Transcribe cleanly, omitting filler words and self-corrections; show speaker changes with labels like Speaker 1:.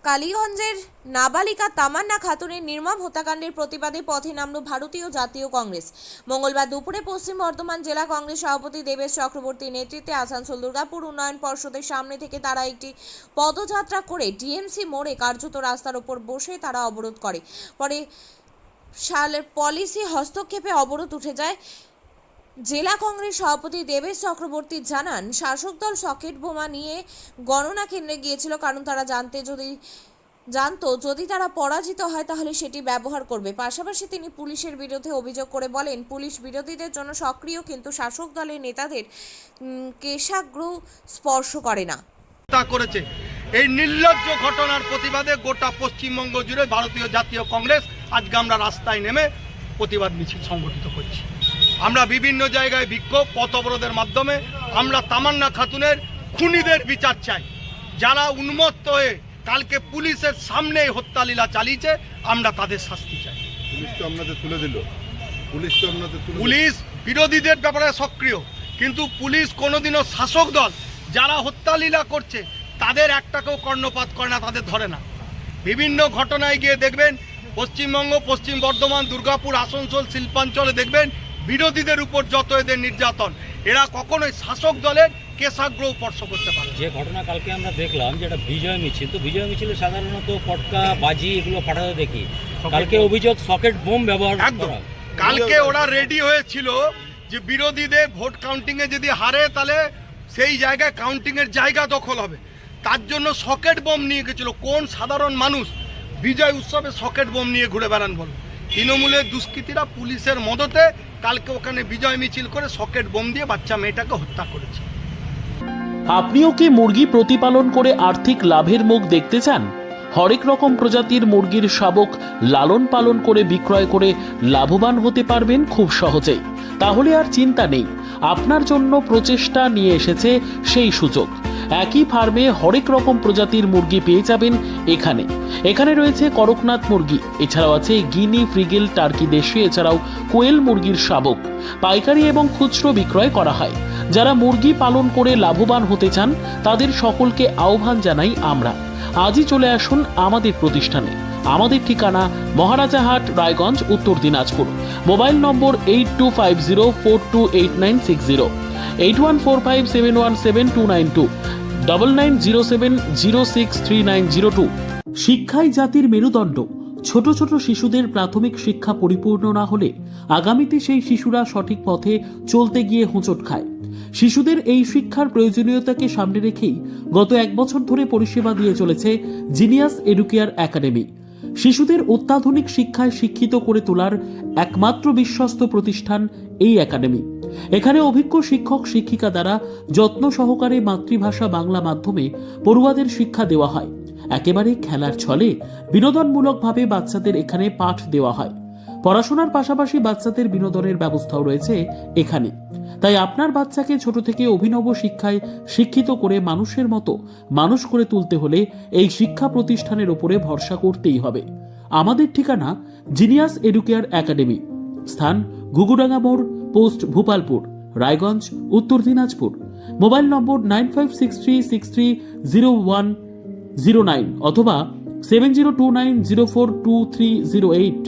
Speaker 1: কালীগঞ্জের নাবালিকা তামান্না খাতুনের নির্মম হত্যাকাণ্ডের প্রতিবাদে পথে নামল ভারতীয় জাতীয় কংগ্রেস। মঙ্গলবার দুপুরে পশ্চিম বর্ধমান জেলা কংগ্রেস সভাপতি দেবেশ চক্রবর্তীর নেতৃত্বে আসানসোল দুর্গাপুর উন্নয়ন পর্ষদের সামনে থেকে তারা একটি পদযাত্রা করে টিএমসি মোড়ে কার্যত রাস্তার ওপর বসে তারা অবরোধ করে। পরে পলিসি হস্তক্ষেপে অবরোধ উঠে যায়। জেলা কংগ্রেস সভাপতি দেবেশ চক্রবর্তী জানান, শাসক দল সকেট বোমা নিয়ে গণনা কেন্দ্রে গিয়েছিল, কারণ তারা জানতো যদি তারা পরাজিত হয় তাহলে সেটি ব্যবহার করবে। পাশাপাশি তিনি পুলিশের বিরুদ্ধে অভিযোগ করে বলেন, পুলিশ বিরোধীদের জন্য সক্রিয়, কিন্তু শাসক দলের নেতাদের কেশাগ্র স্পর্শ করে না।
Speaker 2: করেছে এই নির্লজ্জ ঘটনার প্রতিবাদে গোটা পশ্চিমবঙ্গ জুড়ে ভারতীয় জাতীয় কংগ্রেস আজকে আমরা রাস্তায় নেমে প্রতিবাদ মিছিল সংগঠিত করছি। আমরা বিভিন্ন জায়গায় বিক্ষোভ পথ অবরোধের মাধ্যমে আমরা তামান্না খাতুনের খুনিদের বিচার চাই। যারা উন্মত্ত হয়ে কালকে পুলিশের সামনে হত্যালীলা চালিয়েছে, আমরা তাদের শাস্তি চাই। পুলিশ বিরোধীদের ব্যাপারে সক্রিয়, কিন্তু পুলিশ কোনোদিনও শাসক দল যারা হত্যালীলা করছে তাদের একটাকেও কর্ণপাত করে না, তাদের ধরে না। বিভিন্ন ঘটনায় গিয়ে দেখবেন পশ্চিমবঙ্গ, পশ্চিম বর্ধমান, দুর্গাপুর, আসানসোল, শিল্পাঞ্চলে দেখবেন বিরোধীদের উপর যত এদের নির্যাতন, এরা কখনোই শাসক দলের কেশাগ্র স্পর্শ করতে পারে।
Speaker 3: যে ঘটনা কালকে আমরা দেখলাম যেটা বিজয় মিছিল, তো বিজয় মিছিলে সাধারণত পটকা বাজি এগুলো ফাটাতে দেখি, কালকে অভিযোগ সকেট বোম ব্যবহার করা।
Speaker 2: কালকে ওরা রেডি হয়েছিল যে বিরোধীদের ভোট কাউন্টিংয়ে যদি হারে তাহলে সেই জায়গায় কাউন্টিংয়ের জায়গা দখল হবে, তার জন্য সকেট বোম নিয়ে গেছিল। কোন সাধারণ মানুষ বিজয় উৎসবে সকেট বোম নিয়ে ঘুরে বেড়ান বলো? তৃণমূলের দুষ্কৃতীরা পুলিশের মদতে কালকে ওখানে বিজয় মিছিল করে সকেট বোম দিয়ে বাচ্চা মেয়েটাকে হত্যা করেছে।
Speaker 4: আপনিও কি মুরগি প্রতিপালন করে আর্থিক লাভের মুখ দেখতে চান? হরেক রকম প্রজাতির মুরগির শাবক লালন পালন করে বিক্রয় করে লাভবান হতে পারবেন খুব সহজেই। তাহলে আর চিন্তা নেই, আপনার জন্য প্রচেষ্টা নিয়ে এসেছে সেই সুযোগ। একই ফার্মে হরেক রকম প্রজাতির মুরগি পেয়ে যাবেন এখানে রয়েছে করকনাথ মুরগি, এছাড়াও আছে গিনি, ফ্রিগেল, টার্কি দেশি, এছাড়াও কোয়েল মুরগির শাবক পাইকারি এবং খুচরো বিক্রয় করা হয়। যারা মুরগি পালন করে লাভবান হতে চান তাদের সকলকে আহ্বান জানাই আমরা। আজই চলে আসুন আমাদের প্রতিষ্ঠানে। আমাদের ঠিকানা মহারাজাহাট, রায়গঞ্জ, উত্তর দিনাজপুর। মোবাইল নম্বর 8250428960, 8145717292, 9907063902। শিক্ষাই জাতির মেরুদণ্ড। ছোট ছোট শিশুদের প্রাথমিক শিক্ষা পরিপূর্ণ না হলে আগামীতে সেই শিশুরা সঠিক পথে চলতে গিয়ে হোঁচট খায়। শিশুদের এই শিক্ষার প্রয়োজনীয়তাকে সামনে রেখেই গত 1 বছর ধরে পরিষেবা দিয়ে চলেছে জিনিয়াস এডুকেয়ার একাডেমি। শিশুদের অত্যাধুনিক শিক্ষায় শিক্ষিত করে তোলার একমাত্র বিশ্বস্ত প্রতিষ্ঠান এই একাডেমি। এখানে অভিজ্ঞ শিক্ষক শিক্ষিকা দ্বারা যত্ন সহকারে মাতৃভাষা বাংলা মাধ্যমে পড়ুয়াদের শিক্ষা দেওয়া হয়। একেবারে খেলার ছলে বিনোদনমূলকভাবে বাচ্চাদের এখানে পাঠ দেওয়া হয়। পড়াশোনার পাশাপাশি বাচ্চাদের বিনোদনের ব্যবস্থাও রয়েছে এখানে। তাই আপনার বাচ্চাকে ছোট থেকে অভিনব শিক্ষায় শিক্ষিত করে মানুষের মতো মানুষ করে তুলতে হলে এই শিক্ষা প্রতিষ্ঠানের উপরে ভরসা করতেই হবে। আমাদের ঠিকানা জিনিয়াস এডুকেয়ার একাডেমি, স্থান ঘুঘুডাঙ্গা মোড়, পোস্ট ভূপালপুর, রায়গঞ্জ, উত্তর দিনাজপুর। মোবাইল নম্বর 9563630109 অথবা 7029042308।